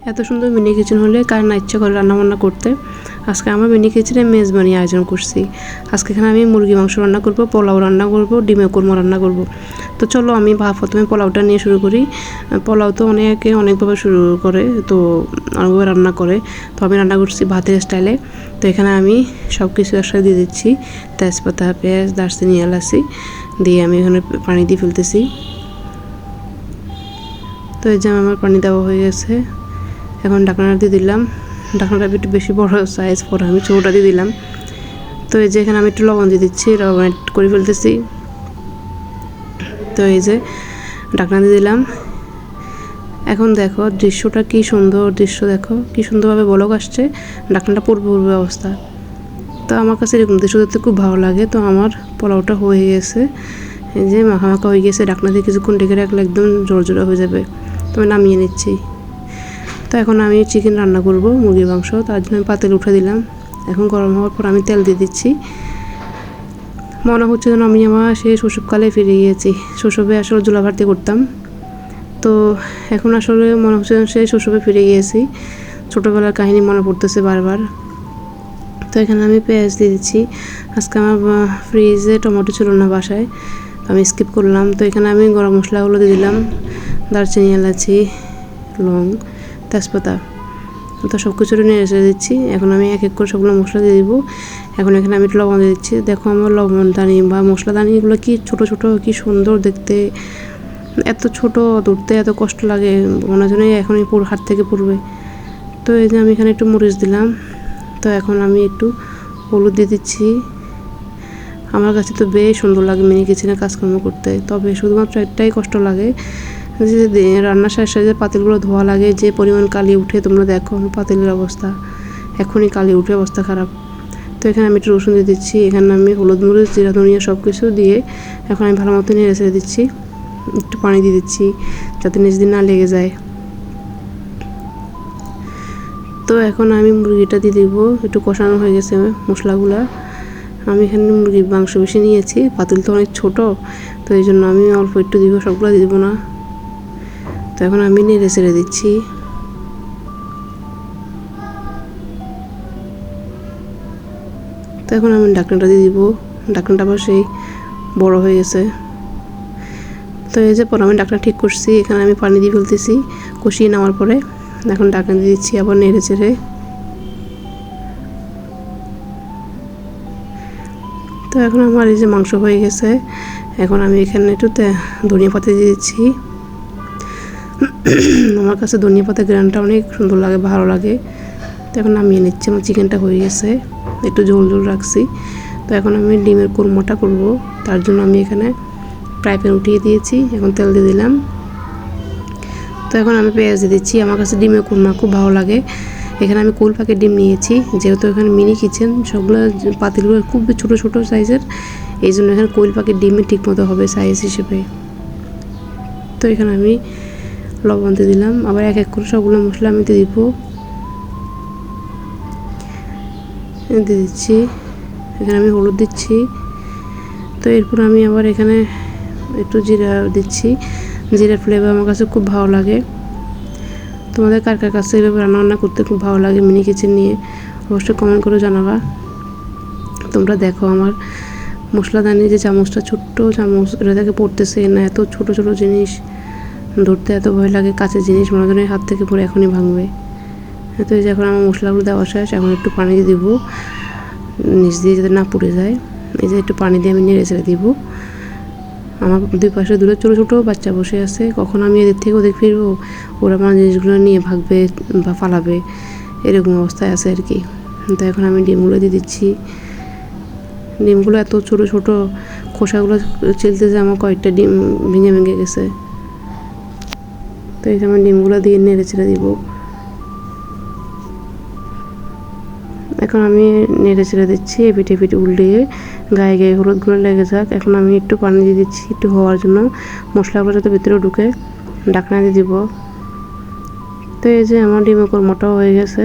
এত সুন্দর mini kitchen হলে কার না ইচ্ছা করে রান্নাবান্না করতে। আজকে আমার মিনি কিচেনে মেজবানি আয়োজন করছি। আজকে এখানে আমি মুরগি মাংস রান্না করব, পোলাও রান্না করব, ডিমের কোরমা রান্না করব। তো চলো আমি প্রথমে পোলাওটা নিয়ে শুরু করি। পোলাও তো অনেকে অনেকভাবে শুরু করে, তো অনেকভাবে রান্না করে। তো আমি রান্না করছি ভাতের স্টাইলে। তো এখানে আমি সব কিছু একসাথে দিয়ে দিচ্ছি, তেজপাতা, পেঁয়াজ, দারচিনি, এলাচি দিয়ে আমি এখানে পানি দিয়ে ফেলতেছি। তো এই যে আমার পানি দেওয়া হয়ে গেছে। এখন ঢাকনাটা দিয়ে দিলাম। ঢাকনাটা একটু বেশি বড় সাইজ, পরে আমি ছোটোটা দিয়ে দিলাম। তো এই যে এখানে আমি একটু লবণ দিয়ে দিচ্ছি, লবণ অ্যাড করে ফেলতেছি। তো এই যে ঢাকনা দিয়ে দিলাম। এখন দেখো দৃশ্যটা কি সুন্দর, দৃশ্য দেখো কি সুন্দরভাবে বলক আসছে, ঢাকনাটা পূর্বে অবস্থা। তো আমার কাছে এরকম দৃশ্য দেখতে খুব ভালো লাগে। তো আমার পোলাওটা হয়ে গেছে, এই যে মাখা মাখা হয়ে গেছে। ঢাকনা দিয়ে কিছুক্ষণ ঢেকে রাখলে একদম জোড়া হয়ে যাবে। তো আমি নামিয়ে নিচ্ছি। তো এখন আমি চিকেন রান্না করব, মুরগির মাংস। তার জন্য আমি পাতিল উঠে দিলাম। এখন গরম হওয়ার পর আমি তেল দিয়ে দিচ্ছি। মনে হচ্ছে যেন আমি আমার সেই শৈশবকালে ফিরে গিয়েছি। শৈশবে আসলে চুলা ভারতি করতাম। তো এখন আসলে মনে হচ্ছে যেন সেই শৈশবে ফিরে গিয়েছি। ছোটোবেলার কাহিনী মনে পড়তেছে বারবার। তো এখানে আমি পেঁয়াজ দিয়ে দিচ্ছি। আজকে আমার ফ্রিজে টমেটো ছিল না বাসায়, আমি স্কিপ করলাম। তো এখানে আমি গরম মশলাগুলো দিয়ে দিলাম, দারচিনি, এলাচি, লং, তেজপাতা। তো সব কিছু নেড়ে দিচ্ছি। এখন আমি এক এক করে সবগুলো মশলা দিয়ে দিব। এখন এখানে আমি একটু লবণ দিয়ে দিচ্ছি। দেখো আমার লবণদানি বা মশলাদানিগুলো কি ছোট ছোট, কি সুন্দর দেখতে। এত ছোট ধরতে এত কষ্ট লাগে, মনে হয় এখনই হাত থেকে পড়বে। তো এই যে আমি এখানে একটু মরিচ দিলাম। তো এখন আমি একটু হলুদ দিয়ে দিচ্ছি। আমার কাছে তো বেশ সুন্দর লাগে মিনি কিচেনে কাজকর্ম করতে। তবে শুধুমাত্র একটাই কষ্ট লাগে, যে রান্নার শেষে পাতিলগুলো ধোয়া লাগে, যে পরিমাণ কালি উঠে। তোমরা দেখো আমার পাতিলের অবস্থা, এখনই কালি উঠে অবস্থা খারাপ। তো এখানে আমি একটু রসুন দিয়ে দিচ্ছি। এখানে আমি হলুদ, মরিচ, জিরা, ধনিয়া সব কিছু দিয়ে এখন আমি ভালো মতো নেড়ে ছেড়ে দিচ্ছি। একটু পানি দিয়ে দিচ্ছি যাতে নিচ দিয়ে না লেগে যায়। তো এখন আমি মুরগিটা দিয়ে দিব। একটু কষানো হয়ে গেছে মশলাগুলা। আমি এখানে মুরগির মাংস বেশি নিয়েছি, পাতিল তো অনেক ছোট, তো এই জন্য আমি অল্প একটু দিব, সবগুলো দিব না। তো এখন আমি নেড়ে ছেড়ে দিচ্ছি। তো এখন আমি ঢাকনাটা দিয়ে দিব। ঢাকনাটা আবার সেই বড় হয়ে গেছে। তো এই যে পরে আমি ঢাকনা ঠিক করছি। এখানে আমি পানি দিয়ে ফেলতেছি কষিয়ে নেওয়ার পরে। এখন ঢাকনা দিয়ে দিচ্ছি, আবার নেড়ে চেড়ে। তো এখন আমার এই যে মাংস হয়ে গেছে। এখন আমি এখানে একটু ধনিয়া পাতা দিয়ে দিচ্ছি। আমার কাছে ধনিয়া পাতা গ্রানটা অনেক সুন্দর লাগে, ভালো লাগে। তো এখন নামিয়ে নিচ্ছি। আমার চিকেনটা হয়ে গেছে, একটু ঝোল ঝোল রাখছি। তো এখন আমি ডিমের কোরমাটা করব। তার জন্য আমি এখানে ফ্রাই প্যান উঠিয়ে দিয়েছি। এখন তেল দিয়ে দিলাম। তো এখন আমি পেঁয়াজ দিয়ে দিচ্ছি। আমার কাছে ডিমের কোরমা খুব ভালো লাগে। এখানে আমি কোল প্যাকেট ডিম নিয়েছি, যেহেতু এখানে মিনি কিচেন, সবগুলো পাতিলগুলো খুব ছোটো ছোটো সাইজের, এই জন্য এখানে কোল প্যাকেট ডিমই ঠিক মতো হবে সাইজ হিসেবে। তো এখানে আমি লবণ দিয়ে দিলাম। আবার এক এক করে সবগুলো মশলা আমি দিয়ে দিচ্ছি। এখানে আমি হলুদ দিচ্ছি। তো এরপর আমি আবার এখানে একটু জিরা দিচ্ছি। জিরার ফ্লেভার আমার কাছে খুব ভালো লাগে। তোমাদের কার কার কাছে এভাবে রান্নাবান্না করতে খুব ভালো লাগে মিনি কিচেন নিয়ে, অবশ্যই কমেন্ট করে জানাবা। তোমরা দেখো আমার মশলাদানি যে চামচটা, ছোট্ট চামচ, এটা থেকে পড়তেছে না। এত ছোট ছোট জিনিস ধরতে এত ভয় লাগে, কাছের জিনিস মনে হয় হাত থেকে পড়ে এখনই ভাঙবে। তো এই যে এখন আমার মশলাগুলো দেওয়া শেষ। এখন একটু পানি দিয়ে দিব নিচ দিয়ে, যাতে না পুড়ে যায়। এই যে একটু পানি দিয়ে আমি নেড়ে ছেড়ে দিব। আমার দুই পাশে দূরে ছোটো ছোটো বাচ্চা বসে আছে, কখন আমি এদের থেকে ওদের ফিরবো, ওরা আমার জিনিসগুলো নিয়ে ভাগবে বা ফালাবে, এরকম অবস্থায় আছে আর কি। তো এখন আমি ডিমগুলো দিয়ে দিচ্ছি। ডিমগুলো এত ছোটো ছোটো, খোসাগুলো চিলতে যে আমার কয়েকটা ডিম ভেঙে গেছে। তো এই যে আমার ডিমগুলো দিয়ে নেড়ে ছেড়ে দিব। এখন আমি নেড়ে ছেড়ে দিচ্ছি, এপিঠে পিঠে উল্টিয়ে, গায়ে গায়ে হলুদগুলো লেগে যাক। এখন আমি একটু পানি দিয়ে দিচ্ছি একটু হওয়ার জন্য, মশলাগুলো যাতে ভিতরে ঢুকে। ঢাকনা দিয়ে দিব। তো এই যে আমার ডিমের কোরমাটাও হয়ে গেছে।